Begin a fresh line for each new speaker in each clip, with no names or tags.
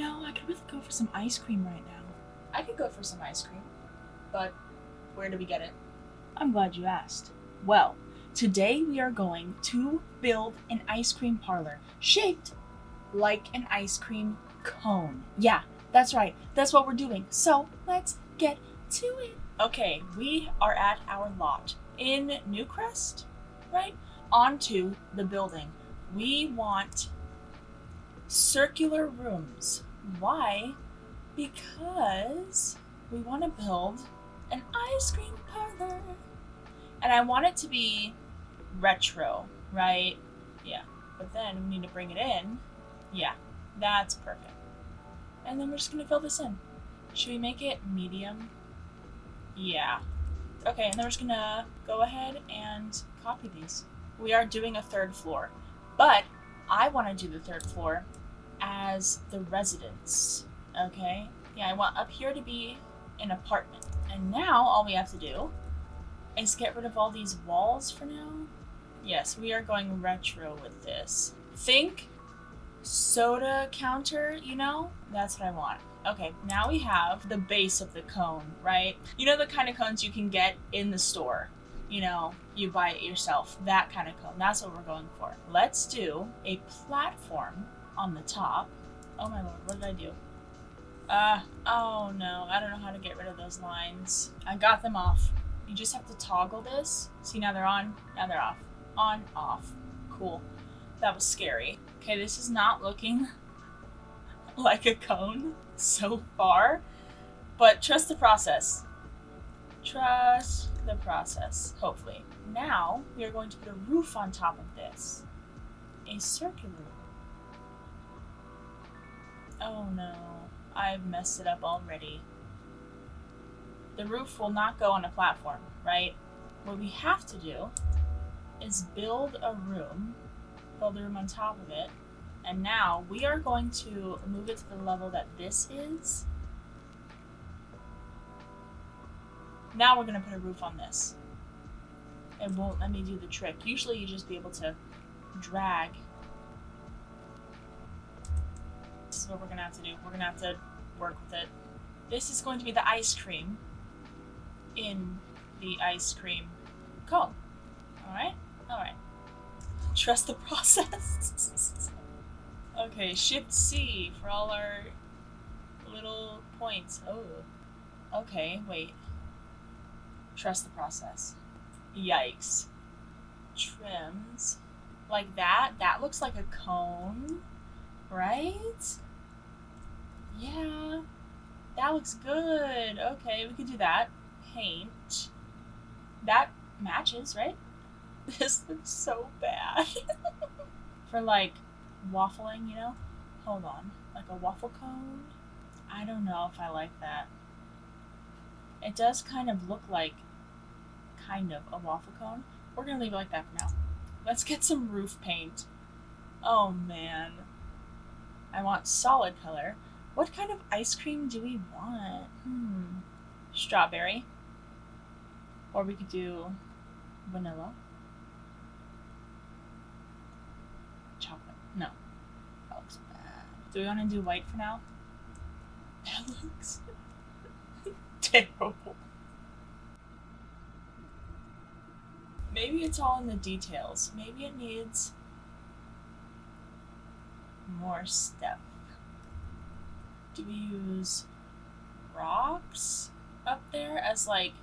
I could really go for some ice cream right now.
I could go for some ice cream, but where do we get it?
I'm glad you asked. Well, today we are going to build an ice cream parlor shaped like an ice cream cone. Yeah, that's right. That's what we're doing. So let's get to it. Okay, we are at our lot in Newcrest, right? Onto the building. We want circular rooms. Why? Because we want to build an ice cream parlor. And I want it to be retro, right? Yeah. But then we need to bring it in. Yeah, that's perfect. And then we're just gonna fill this in. Should we make it medium? Yeah. Okay, and then we're just gonna go ahead and copy these. We are doing a third floor, but I want to do the third floor as the residence, okay? Yeah, I want up here to be an apartment. And now all we have to do is get rid of all these walls for now. Yes, we are going retro with this. Think soda counter, That's what I want. Okay, now we have the base of the cone, right? You know the kind of cones you can get in the store. You buy it yourself. That kind of cone. That's what we're going for. Let's do a platform on the top. Oh my lord, what did I do? Oh no, I don't know how to get rid of those lines. I got them off. You just have to toggle this. See, now they're on, now they're off. On, off. Cool. That was scary. Okay, this is not looking like a cone so far, but trust the process. Trust the process, hopefully. Now, we are going to put a roof on top of this. A circular roof. Oh no, I've messed it up already. The roof will not go on a platform, right? What we have to do is build a room on top of it, and now we are going to move it to the level that this is. Now we're going to put a roof on this. It won't let me do the trick. Usually you just be able to drag. This is what we're going to have to do. We're going to have to work with it. This is going to be the ice cream in the ice cream cone. Alright? Alright. Trust the process. Okay, Shift C for all our little points. Oh. Okay, wait. Trust the process. Yikes. Trims. Like that? That looks like a cone, right? Yeah. That looks good. Okay, we could do that. Paint. That matches, right? This looks so bad. For like waffling, Hold on. Like a waffle cone? I don't know if I like that. It does kind of look like a waffle cone. We're gonna leave it like that for now. Let's get some roof paint. Oh man. I want solid color. What kind of ice cream do we want? Strawberry. Or we could do vanilla. Chocolate. No. That looks bad. Do we want to do white for now? That looks terrible. Maybe it's all in the details. Maybe it needs more stuff. Do we use rocks up there as like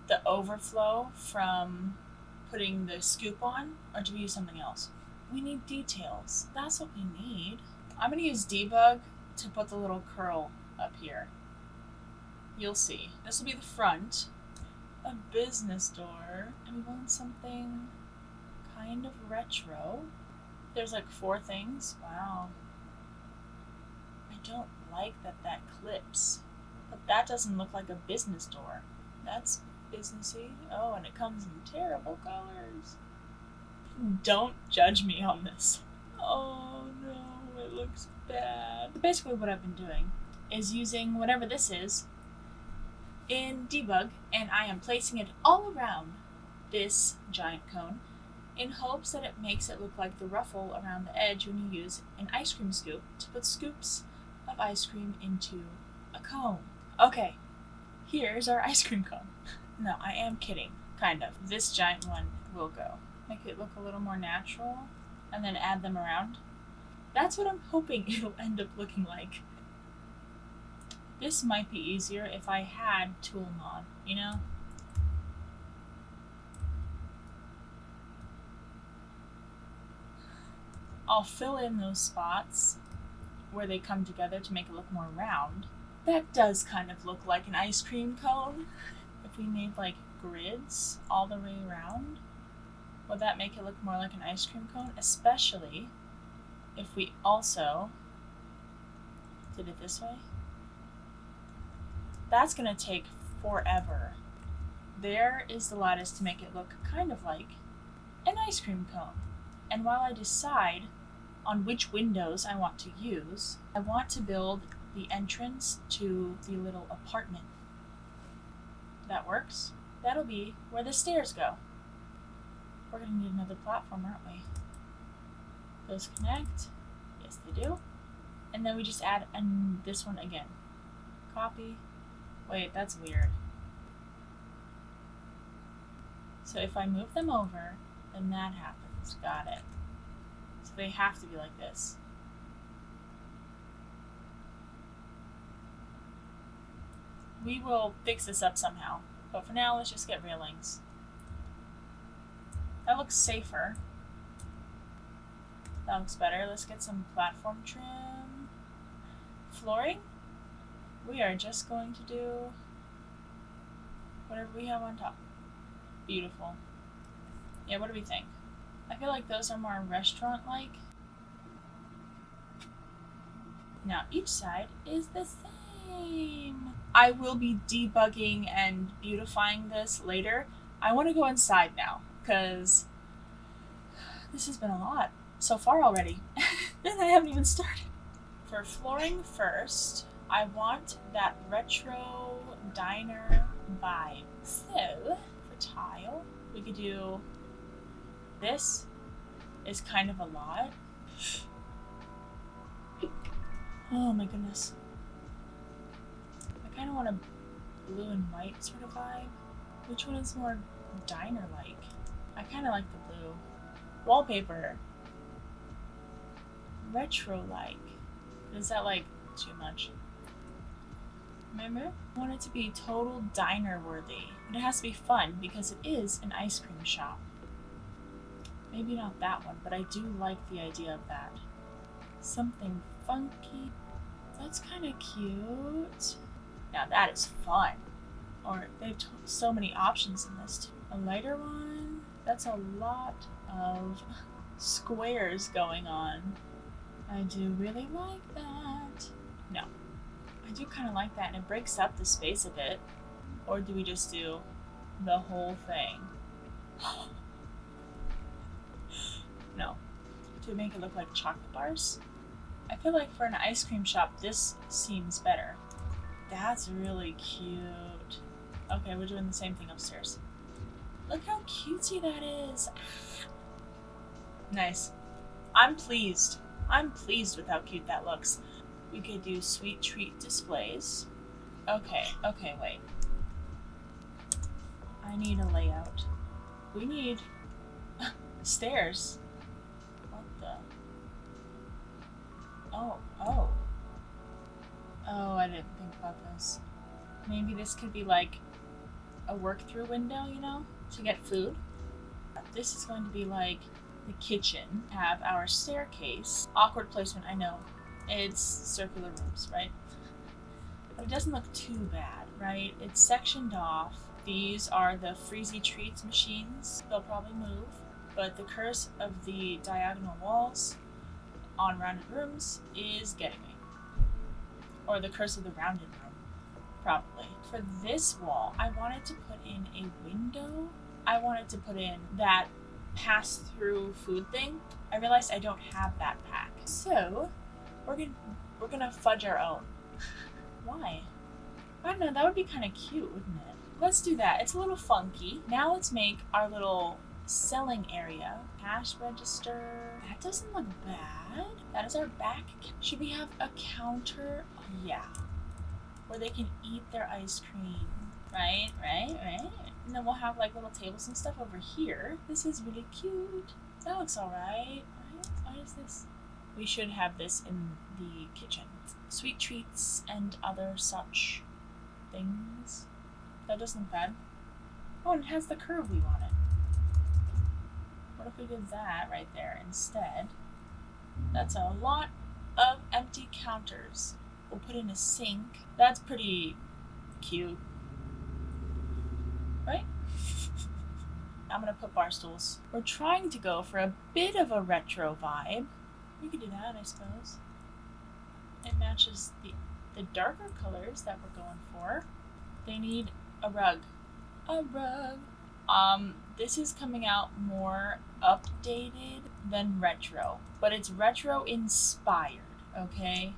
the overflow from putting the scoop on? Or do we use something else? We need details. That's what we need. I'm going to use debug to put the little curl up here. You'll see. This will be the front. A business door. And we want something kind of retro. There's like 4 things. Wow. I don't like that clips. But that doesn't look like a business door. That's businessy. Oh, and it comes in terrible colors. Don't judge me on this. Oh no, it looks bad. Basically what I've been doing is using whatever this is in debug, and I am placing it all around this giant cone in hopes that it makes it look like the ruffle around the edge when you use an ice cream scoop to put scoops of of ice cream into a cone. Okay, here's our ice cream cone. No, I am kidding, kind of. This giant one will go. Make it look a little more natural, and then add them around. That's what I'm hoping it'll end up looking like. This might be easier if I had tool mod, you know? I'll fill in those spots where they come together to make it look more round. That does kind of look like an ice cream cone. If we made like grids all the way around, would that make it look more like an ice cream cone? Especially if we also did it this way. That's gonna take forever. There is the lattice to make it look kind of like an ice cream cone. And while I decide on which windows I want to use, I want to build the entrance to the little apartment. That works. That'll be where the stairs go. We're gonna need another platform, aren't we? Those connect. Yes, they do. And then we just add this one again. Copy. Wait, that's weird. So if I move them over, then that happens. Got it. So they have to be like this. We will fix this up somehow. But for now, let's just get railings. That looks safer. That looks better. Let's get some platform trim. Flooring? We are just going to do whatever we have on top. Beautiful. Yeah, what do we think? I feel like those are more restaurant-like. Now each side is the same. I will be debugging and beautifying this later. I want to go inside now, because this has been a lot so far already. And I haven't even started. For flooring first, I want that retro diner vibe. So, for tile, we could do this is kind of a lot. Oh my goodness. I kind of want a blue and white sort of vibe. Which one is more diner-like? I kind of like the blue. Wallpaper. Retro-like. Is that like too much? Remember? I want it to be total diner-worthy. But it has to be fun because it is an ice cream shop. Maybe not that one, but I do like the idea of that. Something funky. That's kind of cute. Now that is fun. Or they have so many options in this too. A lighter one. That's a lot of squares going on. I do really like that. No. I do kind of like that, and it breaks up the space a bit. Or do we just do the whole thing? No. To make it look like chocolate bars? I feel like for an ice cream shop, this seems better. That's really cute. Okay, we're doing the same thing upstairs. Look how cutesy that is. Nice. I'm pleased. I'm pleased with how cute that looks. We could do sweet treat displays. Okay, wait. I need a layout. We need stairs. What the? Oh, I didn't think about this. Maybe this could be like a work-through window, you know, to get food. This is going to be like the kitchen. Have our staircase. Awkward placement, I know. It's circular rooms, right? But it doesn't look too bad, right? It's sectioned off. These are the Freezy Treats machines. They'll probably move. But the curse of the diagonal walls on rounded rooms is getting me. Or the curse of the rounded room, probably. For this wall, I wanted to put in a window. I wanted to put in that pass-through food thing. I realized I don't have that pack. So, we're gonna fudge our own. Why? I don't know, that would be kind of cute, wouldn't it? Let's do that. It's a little funky. Now let's make our little selling area. Cash register. That doesn't look bad. That is our back. Should we have a counter? Oh, yeah. Where they can eat their ice cream. Right? And then we'll have like little tables and stuff over here. This is really cute. That looks alright. Right? Why is this? We should have this in the kitchen. Sweet treats and other such things. That doesn't look bad. Oh, and it has the curve we wanted. What if we did that right there instead? That's a lot of empty counters. We'll put in a sink. That's pretty cute. Right? I'm gonna put bar stools. We're trying to go for a bit of a retro vibe. We could do that, I suppose. It matches the darker colors that we're going for. They need a rug. A rug. This is coming out more updated than retro, but it's retro inspired, okay?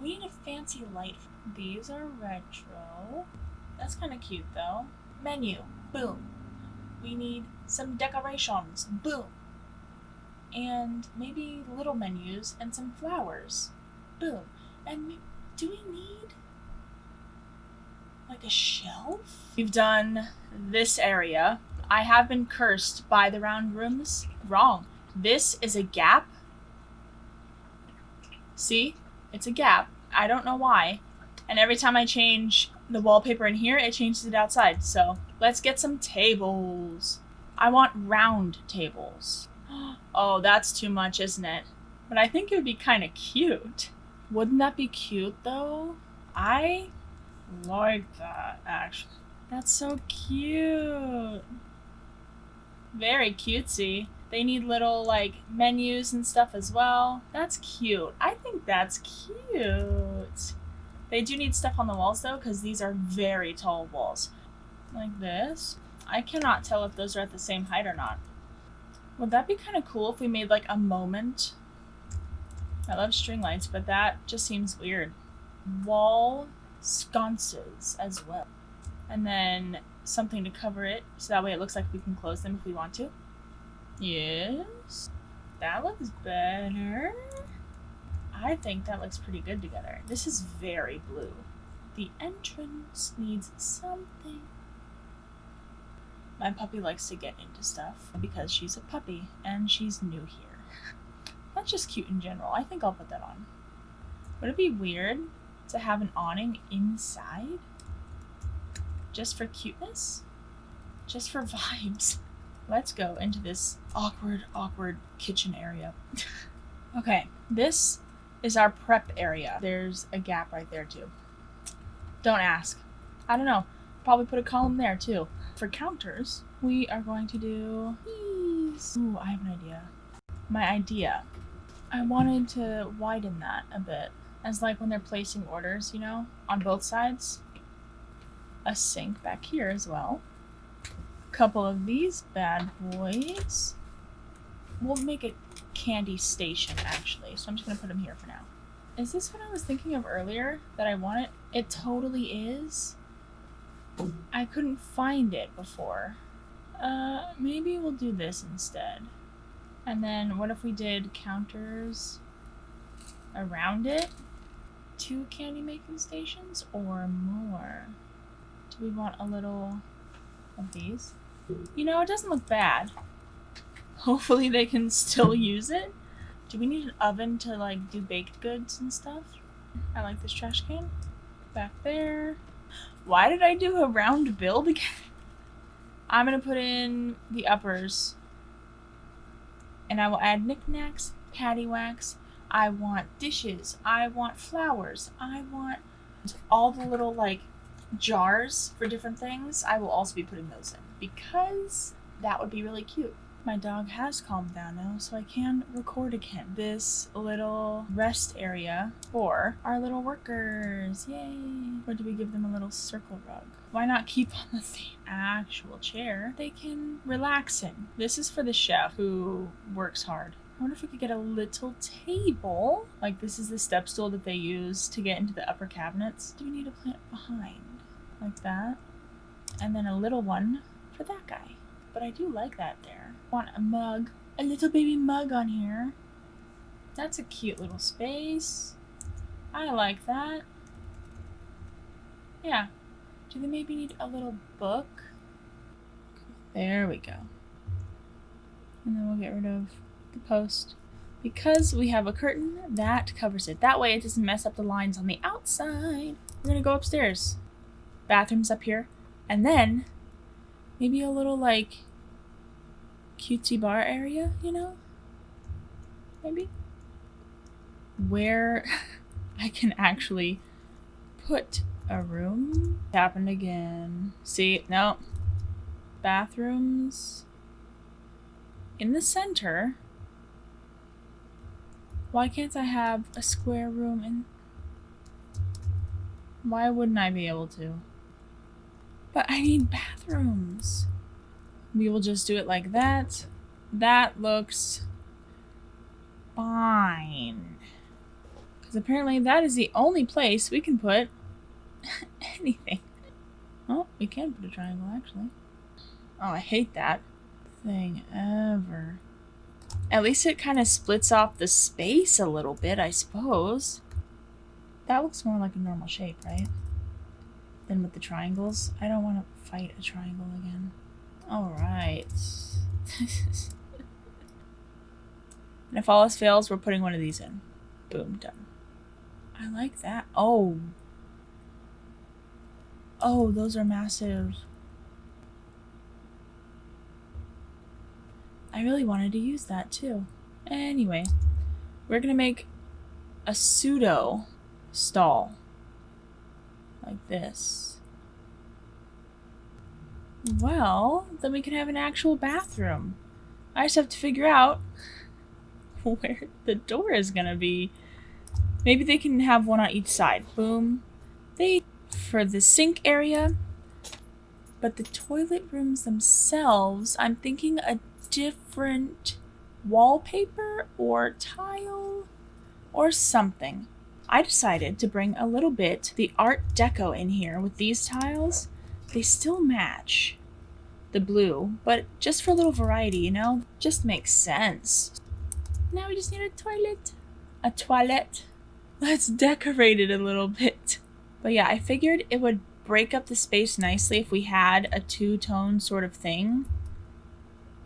We need a fancy light. These are retro. That's kind of cute though. Menu. Boom. We need some decorations. Boom. And maybe little menus and some flowers. Boom. And do we need like a shelf? We've done this area. I have been cursed by the round rooms. Wrong. This is a gap. See? It's a gap. I don't know why. And every time I change the wallpaper in here, it changes it outside. So let's get some tables. I want round tables. Oh, that's too much, isn't it? But I think it would be kind of cute. Wouldn't that be cute, though? I like that, actually. That's so cute. Very cutesy. They need little, like, menus and stuff as well. That's cute. I think that's cute. They do need stuff on the walls, though, because these are very tall walls. Like this. I cannot tell if those are at the same height or not. Would that be kind of cool if we made, like, a moment? I love string lights, but that just seems weird. Wall sconces as well. And then something to cover it, so that way it looks like we can close them if we want to. Yes. That looks better. I think that looks pretty good together. This is very blue. The entrance needs something. My puppy likes to get into stuff because she's a puppy and she's new here. That's just cute in general. I think I'll put that on. Would it be weird to have an awning inside? Just for cuteness? Just for vibes? Let's go into this awkward kitchen area. Okay, this is our prep area. There's a gap right there too. Don't ask. I don't know. Probably put a column there too. For counters, we are going to do these. Ooh, I have an idea. My idea. I wanted to widen that a bit. As like when they're placing orders, you know, on both sides. A sink back here as well. A couple of these bad boys. We'll make a candy station actually, so I'm just gonna put them here for now. Is this what I was thinking of earlier that I wanted? It totally is. I couldn't find it before. Maybe we'll do this instead. And then what if we did counters around it? 2 candy making stations or more? Do we want a little of these? You know, it doesn't look bad. Hopefully they can still use it. Do we need an oven to like do baked goods and stuff? I like this trash can. Back there. Why did I do a round build again? I'm gonna put in the uppers. And I will add knickknacks, paddywhacks. I want dishes. I want flowers. I want all the little like jars for different things. I will also be putting those in because that would be really cute. My dog has calmed down now, so I can record again. This little rest area for our little workers. Yay! Or do we give them a little circle rug? Why not keep on the actual chair they can relax in? This is for the chef who works hard. I wonder if we could get a little table. Like this is the step stool that they use to get into the upper cabinets. Do we need a plant behind? Like that. And then a little one for that guy. but I do like that there. I want a mug, a little baby mug on here. That's a cute little space. I like that. Yeah. Do they maybe need a little book? There we go. And then we'll get rid of the post. Because we have a curtain, that covers it. That way it doesn't mess up the lines on the outside. We're gonna go upstairs. Bathroom's up here. And then, maybe a little, like, cutesy bar area, you know? Maybe? Where I can actually put a room. Happened again. See, no. Bathrooms in the center. Why can't I have a square room in? Why wouldn't I be able to? But I need bathrooms. We will just do it like that. That looks fine. Because apparently that is the only place we can put anything. Oh, we can put a triangle actually. Oh, I hate that thing ever. At least it kind of splits off the space a little bit, I suppose. That looks more like a normal shape, right? Than with the triangles. I don't want to fight a triangle again. Alright. And if all else fails, we're putting one of these in. Boom, done. I like that. Oh. Oh, those are massive. I really wanted to use that too. Anyway, we're gonna make a pseudo stall. Like this. Well, then we can have an actual bathroom. I just have to figure out where the door is gonna be. Maybe they can have one on each side. Boom. For the sink area. But the toilet rooms themselves, I'm thinking a different wallpaper or tile or something. I decided to bring a little bit the Art Deco in here with these tiles. They still match the blue, but just for a little variety, you know? Just makes sense. Now we just need a toilet. A toilet. Let's decorate it a little bit. But yeah, I figured it would break up the space nicely if we had a two-tone sort of thing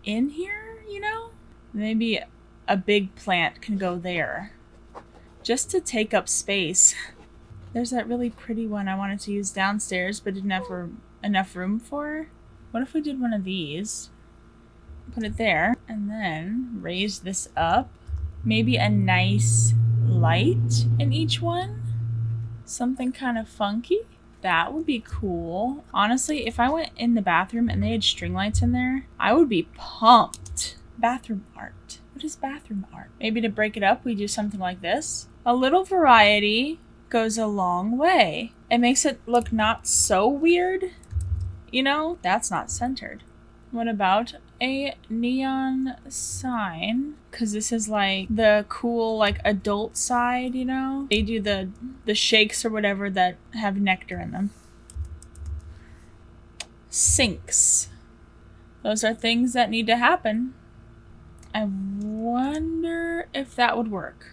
in here, you know? Maybe a big plant can go there. Just to take up space. There's that really pretty one I wanted to use downstairs but didn't have enough room for. What if we did one of these? Put it there and then raise this up. Maybe a nice light in each one. Something kind of funky. That would be cool. Honestly, if I went in the bathroom and they had string lights in there, I would be pumped. Bathroom art. What is bathroom art? Maybe to break it up, we do something like this. A little variety goes a long way. It makes it look not so weird. You know, that's not centered. What about a neon sign? Because this is like the cool like adult side, you know? They do the shakes or whatever that have nectar in them. Sinks. Those are things that need to happen. I wonder if that would work.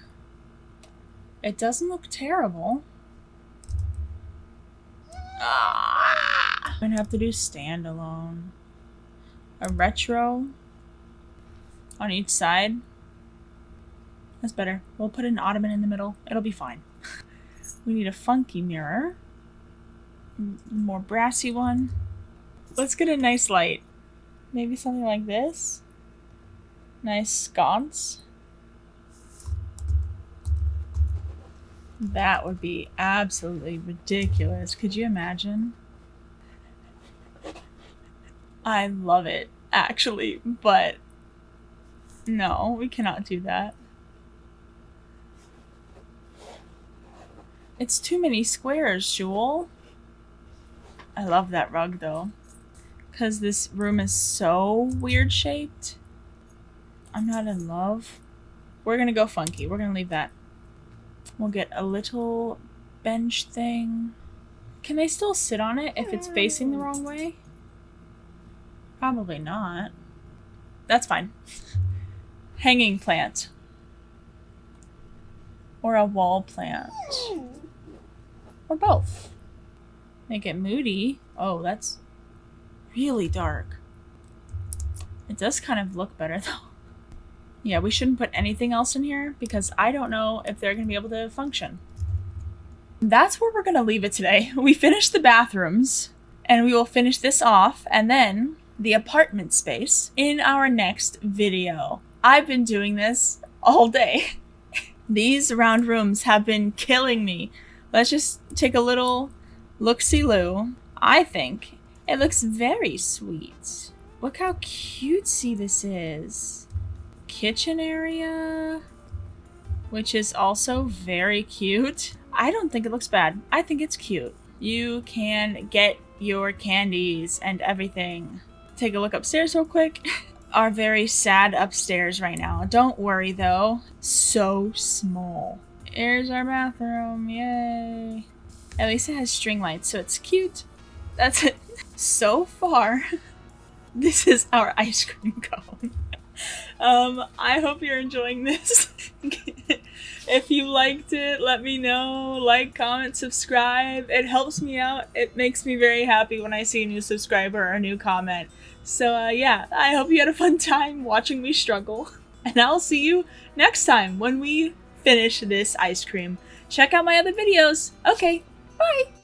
It doesn't look terrible. I'm gonna have to do standalone. A retro on each side. That's better. We'll put an ottoman in the middle. It'll be fine. We need a funky mirror. More brassy one. Let's get a nice light. Maybe something like this. Nice sconce. That would be absolutely ridiculous. Could you imagine? I love it, actually, but no, we cannot do that. It's too many squares, Jewel. I love that rug, though, because this room is so weird shaped. I'm not in love. We're gonna go funky. We're gonna leave that. We'll get a little bench thing. Can they still sit on it if it's facing the wrong way? Probably not. That's fine. Hanging plant. Or a wall plant. Or both. Make it moody. Oh, that's really dark. It does kind of look better though. Yeah, we shouldn't put anything else in here because I don't know if they're going to be able to function. That's where we're going to leave it today. We finished the bathrooms and we will finish this off and then the apartment space in our next video. I've been doing this all day. These round rooms have been killing me. Let's just take a little look-see-loo. I think it looks very sweet. Look how cutesy this is. Kitchen area, which is also very cute. I don't think it looks bad. I think it's cute. You can get your candies and everything. Take a look upstairs real quick. Are very sad upstairs right now. Don't worry though. So small. Here's our bathroom. Yay. At least it has string lights, so it's cute. That's it. So far, this is our ice cream cone. I hope you're enjoying this. If you liked it, let me know. Like, comment, subscribe. It helps me out. It makes me very happy when I see a new subscriber or a new comment. So yeah, I hope you had a fun time watching me struggle. And I'll see you next time when we finish this ice cream. Check out my other videos. Okay, bye!